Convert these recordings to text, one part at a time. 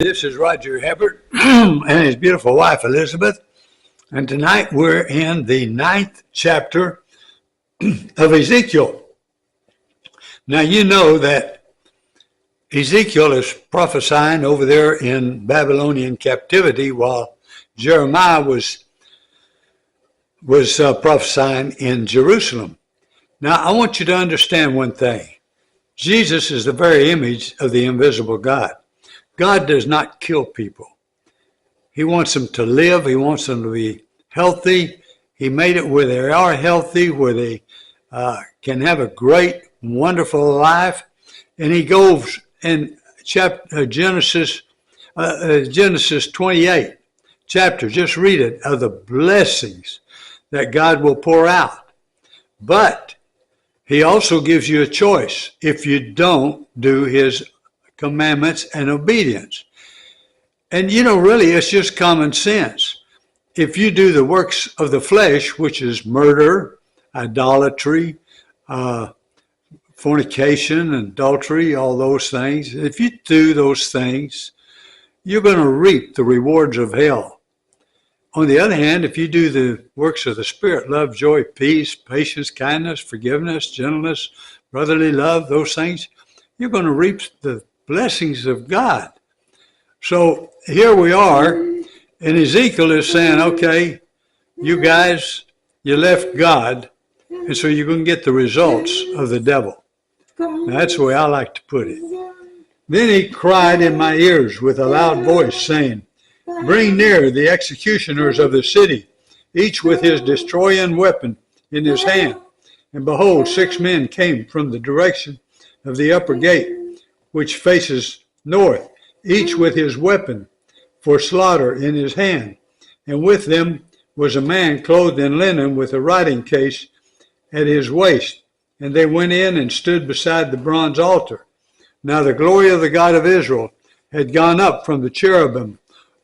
This is Roger Hebert and his beautiful wife Elizabeth, and tonight we're in the 9th chapter of Ezekiel. Now you know that Ezekiel is prophesying over there in Babylonian captivity while Jeremiah was prophesying in Jerusalem. Now I want you to understand one thing. Jesus is the very image of the invisible God. God does not kill people. He wants them to live. He wants them to be healthy. He made it where they are healthy, where they can have a great, wonderful life. And he goes in Genesis 28 chapter, just read it, of the blessings that God will pour out. But he also gives you a choice if you don't do his commandments and obedience. And really it's just common sense. If you do the works of the flesh, which is murder, idolatry, fornication, adultery, all those things, if you do those things, you're going to reap the rewards of hell. On the other hand, if you do the works of the Spirit, love, joy, peace, patience, kindness, forgiveness, gentleness, brotherly love, those things, you're going to reap the blessings of God. So here we are, and Ezekiel is saying, okay, you guys, you left God, and so you're going to get the results of the devil. Now, that's the way I like to put it. Then he cried in my ears with a loud voice, saying, bring near the executioners of the city, each with his destroying weapon in his hand. And behold, 6 men came from the direction of the upper gate, which faces north, each with his weapon for slaughter in his hand. And with them was a man clothed in linen with a writing case at his waist. And they went in and stood beside the bronze altar. Now the glory of the God of Israel had gone up from the cherubim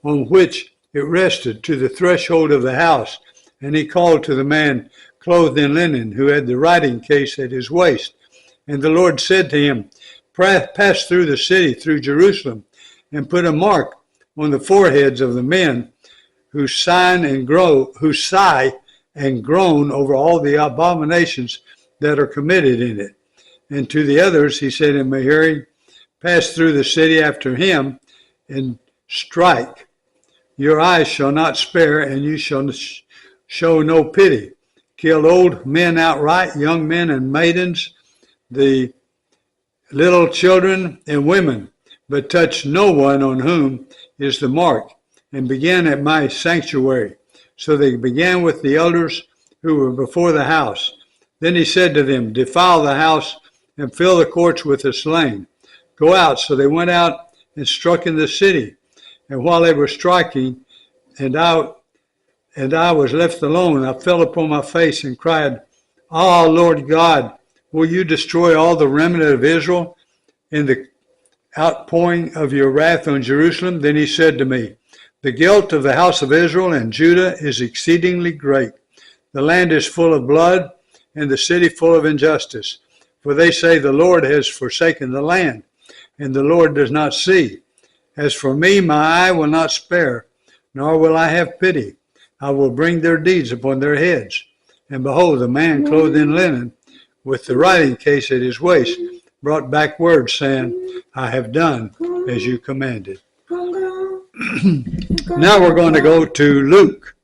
on which it rested to the threshold of the house. And he called to the man clothed in linen who had the writing case at his waist. And the Lord said to him, pass through the city, through Jerusalem, and put a mark on the foreheads of the men who sigh and groan over all the abominations that are committed in it. And to the others he said in my hearing, pass through the city after him and strike. Your eyes shall not spare, and you shall show no pity. Kill old men outright, young men and maidens, the little children and women, but touch no one on whom is the mark, and began at my sanctuary. So they began with the elders who were before the house. Then he said to them, defile the house and fill the courts with the slain. Go out. So they went out and struck in the city. And while they were striking, and I was left alone, I fell upon my face and cried, Ah, Lord God, will you destroy all the remnant of Israel in the outpouring of your wrath on Jerusalem? Then he said to me, the guilt of the house of Israel and Judah is exceedingly great. The land is full of blood, and the city full of injustice. For they say the Lord has forsaken the land, and the Lord does not see. As for me, my eye will not spare, nor will I have pity. I will bring their deeds upon their heads. And behold, the man clothed in linen, with the writing case at his waist, brought back word, saying, I have done as you commanded. Now we're going to go to Luke